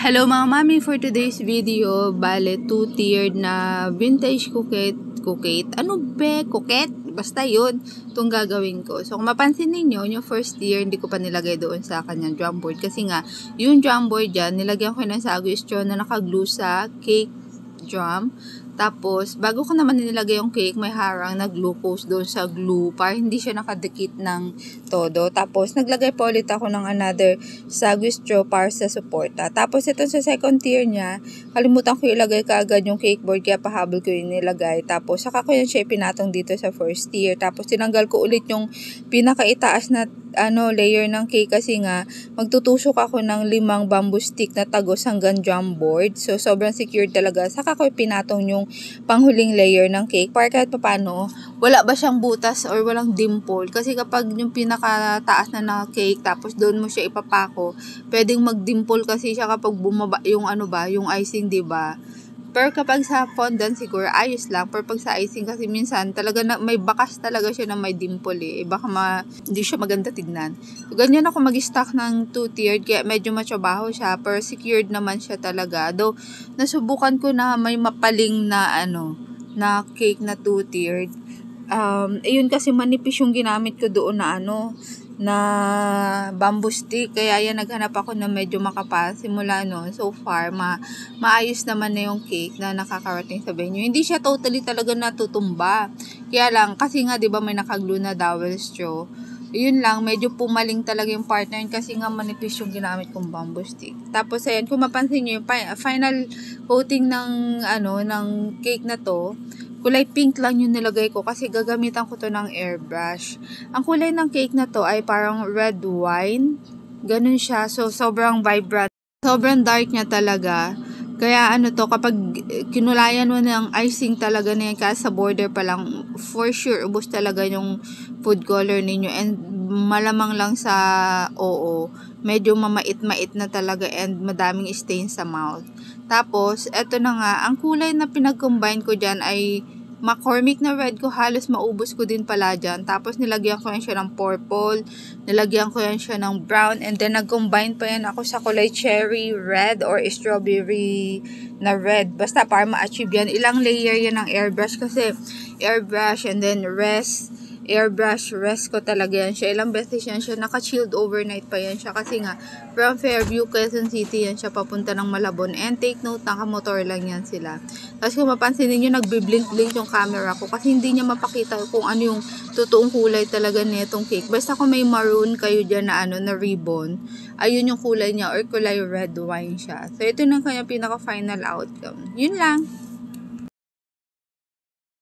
Hello mga mami, for today's video, bale 2-tiered na vintage coquette. Coquette? Basta yun, itong gagawin ko. So kung mapansin ninyo, yung first tier, hindi ko pa nilagay doon sa kanyang drum board. Kasi nga, yung drum board dyan, nilagyan ko ng sagu straw na nakaglue sa cake drum. Tapos, bago ko naman nilagay yung cake, may harang na glucose doon sa glue para hindi siya nakadikit ng todo. Tapos, naglagay pa ulit ako ng another sagu straw para sa suporta. Tapos, ito sa second tier niya, kalimutan ko ilagay kaagad yung cake board kaya pahabol ko yung nilagay. Tapos, saka ko yan siya pinatong dito sa first tier. Tapos, tinanggal ko ulit yung pinakaitaas na layer ng cake kasi nga magtutusok ako ng 5 bamboo stick na tagos hanggang drum board. So, sobrang secure talaga. Saka ko pinatong yung panghuling layer ng cake para kahit papano, wala ba siyang butas or walang dimple. Kasi kapag yung pinakataas na cake, tapos doon mo siya ipapako, pwedeng mag-dimple kasi siya kapag bumaba yung yung icing, diba? Pero kapag sa fondant siguro ayos lang. Pero pag sa icing kasi minsan talaga na, may bakas talaga siya na may dimple eh. Baka hindi siya maganda tignan. So, ganyan ako mag-stock ng 2-tiered kaya medyo matsabaho siya. Pero secured naman siya talaga. Though nasubukan ko na may mapaling na na cake na 2-tiered. Ayun kasi manipis yung ginamit ko doon na bamboo stick. Kaya yan, naghanap ako na medyo makapal. Simula so far, maayos naman na yung cake na nakakarating sa venue. Hindi siya totally talaga natutumba. Kaya lang, kasi nga, di ba may nakaglue na dowel straw. Yun lang, medyo pumaling talaga yung partner kasi nga manipis yung ginamit kong bamboo stick. Tapos, ayan, kung mapansin nyo, yung final coating ng cake na to, kulay pink lang yung nilagay ko kasi gagamitan ko to ng airbrush. Ang kulay ng cake na to ay parang red wine. Ganun siya. So, sobrang vibrant. Sobrang dark niya talaga. Kaya kapag kinulayan mo ng icing talaga na yan, kasi sa border pa lang, for sure, ubos talaga yung food color ninyo. And malamang lang sa medyo mamait-mait na talaga and madaming stain sa mouth. Tapos, eto na nga, ang kulay na pinag-combine ko dyan ay McCormick na red ko, halos maubos ko din pala dyan. Tapos, nilagyan ko yan siya ng purple, nilagyan ko yan siya ng brown, and then, nag-combine pa yan ako sa kulay cherry red or strawberry na red. Basta, para ma-achieve yan. Ilang layer yan ng airbrush kasi airbrush and then airbrush rest ko talaga yan siya. Ilang beses yan siya. Naka-chilled overnight pa yan siya. Kasi nga, from Fairview, Quezon City yan siya papunta ng Malabon. And take note, nakamotor lang yan sila. Tapos kung mapansin niyo nagbi-blink-blink yung camera ko. Kasi hindi niya mapakita kung ano yung totoong kulay talaga nitong cake. Basta kung may maroon kayo dyan na na ribbon, ayun yung kulay niya or kulay red wine siya. So, ito na kaya pinaka-final outcome. Yun lang.